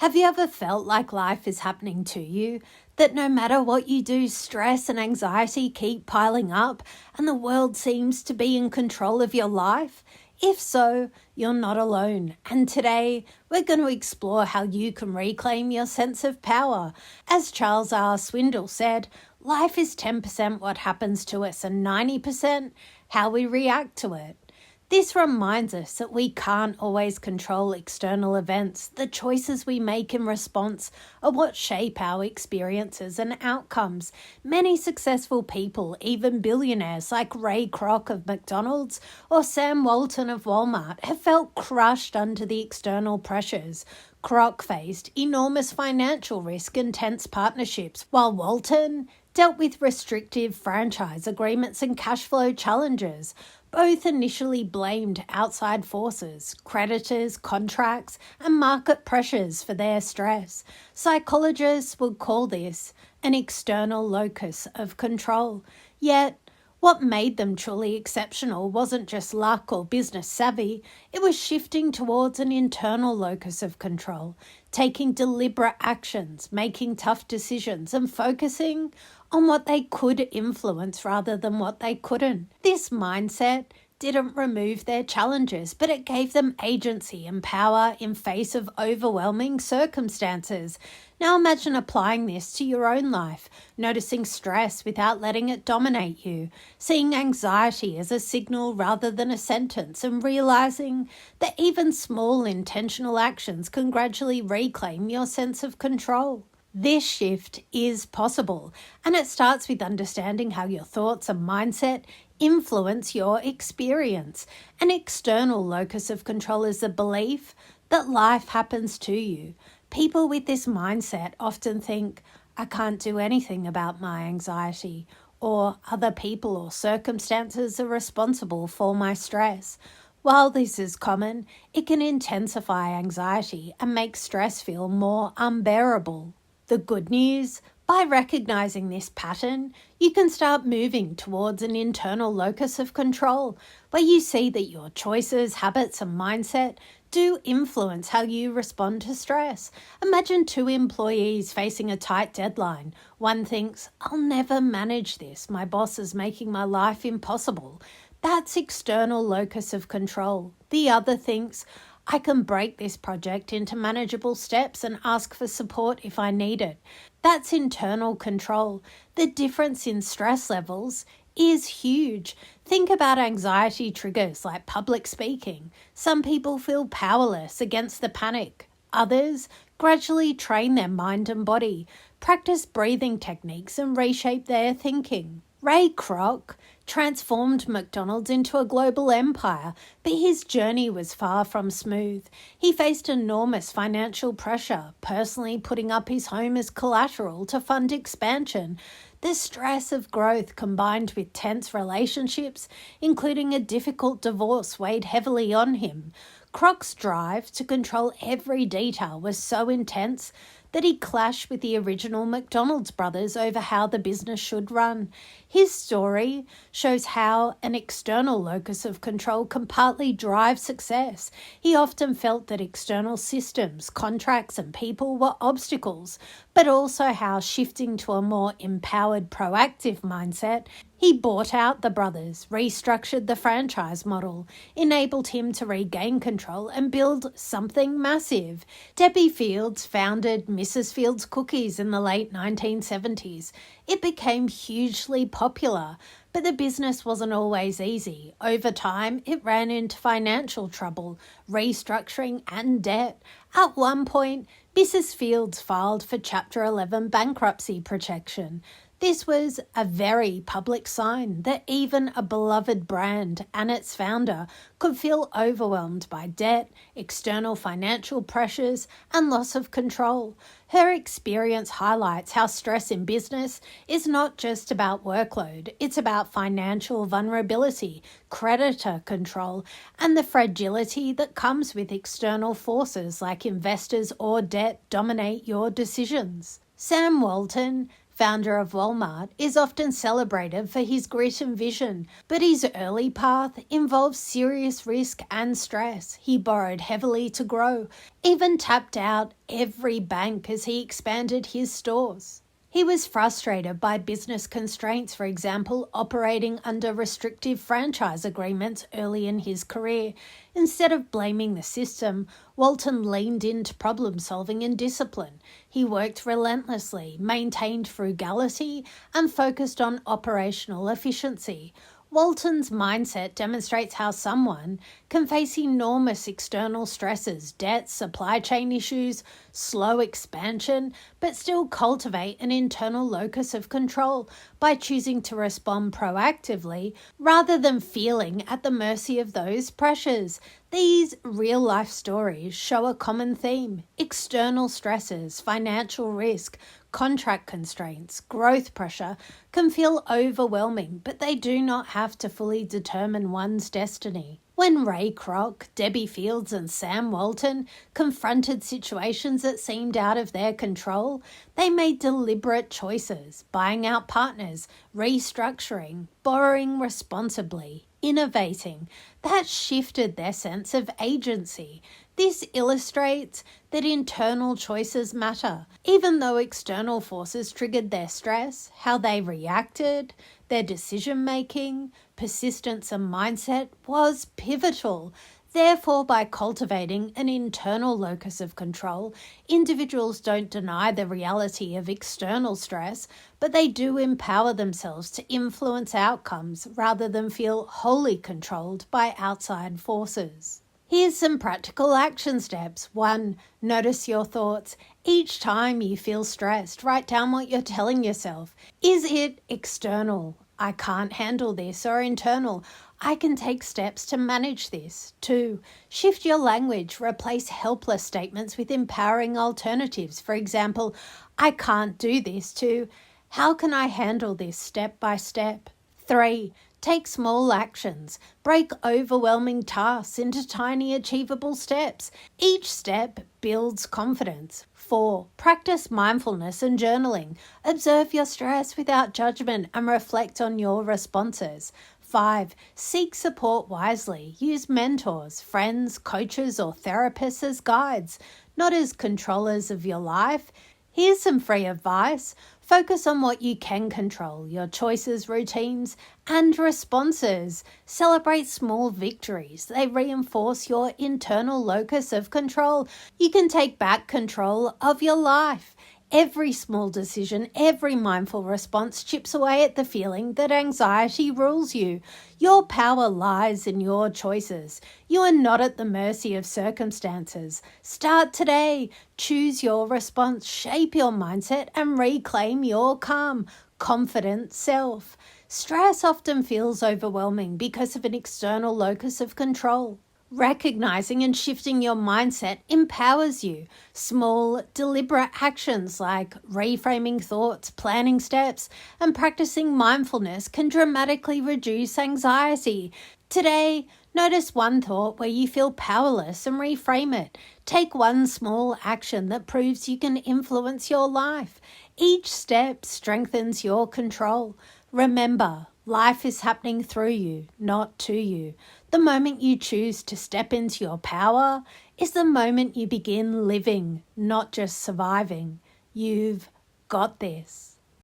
Have you ever felt like life is happening to you? That no matter what you do, stress and anxiety keep piling up and the world seems to be in control of your life? If so, you're not alone. And today, we're going to explore how you can reclaim your sense of power. As Charles R. Swindoll said, life is 10% what happens to us and 90% how we react to it. This reminds us that we can't always control external events. The choices we make in response are what shape our experiences and outcomes. Many successful people, even billionaires like Ray Kroc of McDonald's or Sam Walton of Walmart, have felt crushed under the external pressures. Kroc faced enormous financial risk and tense partnerships, while Walton dealt with restrictive franchise agreements and cash flow challenges. Both initially blamed outside forces, creditors, contracts, and market pressures for their stress. Psychologists would call this an external locus of control. Yet, what made them truly exceptional wasn't just luck or business savvy, it was shifting towards an internal locus of control, taking deliberate actions, making tough decisions, and focusing on what they could influence rather than what they couldn't. This mindset didn't remove their challenges, but it gave them agency and power in face of overwhelming circumstances. Now imagine applying this to your own life, noticing stress without letting it dominate you, seeing anxiety as a signal rather than a sentence, and realizing that even small intentional actions can gradually reclaim your sense of control. This shift is possible, and it starts with understanding how your thoughts and mindset influence your experience. An external locus of control is the belief that life happens to you. People with this mindset often think, I can't do anything about my anxiety, or other people or circumstances are responsible for my stress. While this is common, it can intensify anxiety and make stress feel more unbearable. The good news, by recognizing this pattern, you can start moving towards an internal locus of control where you see that your choices, habits, and mindset do influence how you respond to stress. Imagine two employees facing a tight deadline. One thinks, I'll never manage this. My boss is making my life impossible. That's external locus of control. The other thinks, I can break this project into manageable steps and ask for support if I need it. That's internal control. The difference in stress levels is huge. Think about anxiety triggers like public speaking. Some people feel powerless against the panic. Others gradually train their mind and body, practice breathing techniques, and reshape their thinking. Ray Kroc transformed McDonald's into a global empire, but his journey was far from smooth. He faced enormous financial pressure, personally putting up his home as collateral to fund expansion. The stress of growth combined with tense relationships, including a difficult divorce, weighed heavily on him. Kroc's drive to control every detail was so intense that he clashed with the original McDonald's brothers over how the business should run. His story shows how an external locus of control can partly drive success. He often felt that external systems, contracts, and people were obstacles, but also how shifting to a more empowered, proactive mindset, he bought out the brothers, restructured the franchise model, enabled him to regain control and build something massive. Debbie Fields founded Mrs. Fields Cookies in the late 1970s. It became hugely popular, but the business wasn't always easy. Over time, it ran into financial trouble, restructuring, and debt. At one point, Mrs. Fields filed for Chapter 11 bankruptcy protection. This was a very public sign that even a beloved brand and its founder could feel overwhelmed by debt, external financial pressures, and loss of control. Her experience highlights how stress in business is not just about workload, it's about financial vulnerability, creditor control, and the fragility that comes with external forces like investors or debt dominate your decisions. Sam Walton founder of Walmart, is often celebrated for his grit and vision, but his early path involved serious risk and stress. He borrowed heavily to grow, even tapped out every bank as he expanded his stores. He was frustrated by business constraints, for example, operating under restrictive franchise agreements early in his career. Instead of blaming the system, Walton leaned into problem solving and discipline. He worked relentlessly, maintained frugality, and focused on operational efficiency. Walton's mindset demonstrates how someone can face enormous external stresses, debts, supply chain issues, slow expansion, but still cultivate an internal locus of control by choosing to respond proactively rather than feeling at the mercy of those pressures. These real-life stories show a common theme: external stresses, financial risk, contract constraints, growth pressure can feel overwhelming, but they do not have to fully determine one's destiny. When Ray Kroc, Debbie Fields, and Sam Walton confronted situations that seemed out of their control, they made deliberate choices: buying out partners, restructuring, borrowing responsibly, innovating. That shifted their sense of agency. This illustrates that internal choices matter. Even though external forces triggered their stress, how they reacted, their decision-making, persistence and mindset was pivotal. Therefore, by cultivating an internal locus of control, individuals don't deny the reality of external stress, but they do empower themselves to influence outcomes rather than feel wholly controlled by outside forces. Here's some practical action steps. 1. Notice your thoughts. Each time you feel stressed, write down what you're telling yourself. Is it external? I can't handle this, or internal? I can take steps to manage this. 2. Shift your language. Replace helpless statements with empowering alternatives. For example, I can't do this to, how can I handle this step by step? 3. Take small actions. Break overwhelming tasks into tiny achievable steps. Each step builds confidence. 4. Practice mindfulness and journaling. Observe your stress without judgment and reflect on your responses. 5. Seek support wisely. Use mentors, friends, coaches, or therapists as guides, not as controllers of your life. Here's some free advice. Focus on what you can control, your choices, routines, and responses. Celebrate small victories. They reinforce your internal locus of control. You can take back control of your life. Every small decision, every mindful response chips away at the feeling that anxiety rules you. Your power lies in your choices. You are not at the mercy of circumstances. Start today. Choose your response, shape your mindset, and reclaim your calm, confident self. Stress often feels overwhelming because of an external locus of control. Recognizing and shifting your mindset empowers you. Small, deliberate actions like reframing thoughts, planning steps, and practicing mindfulness can dramatically reduce anxiety. Today, notice one thought where you feel powerless and reframe it. Take one small action that proves you can influence your life. Each step strengthens your control. Remember, life is happening through you, not to you. The moment you choose to step into your power is the moment you begin living, not just surviving. You've got this.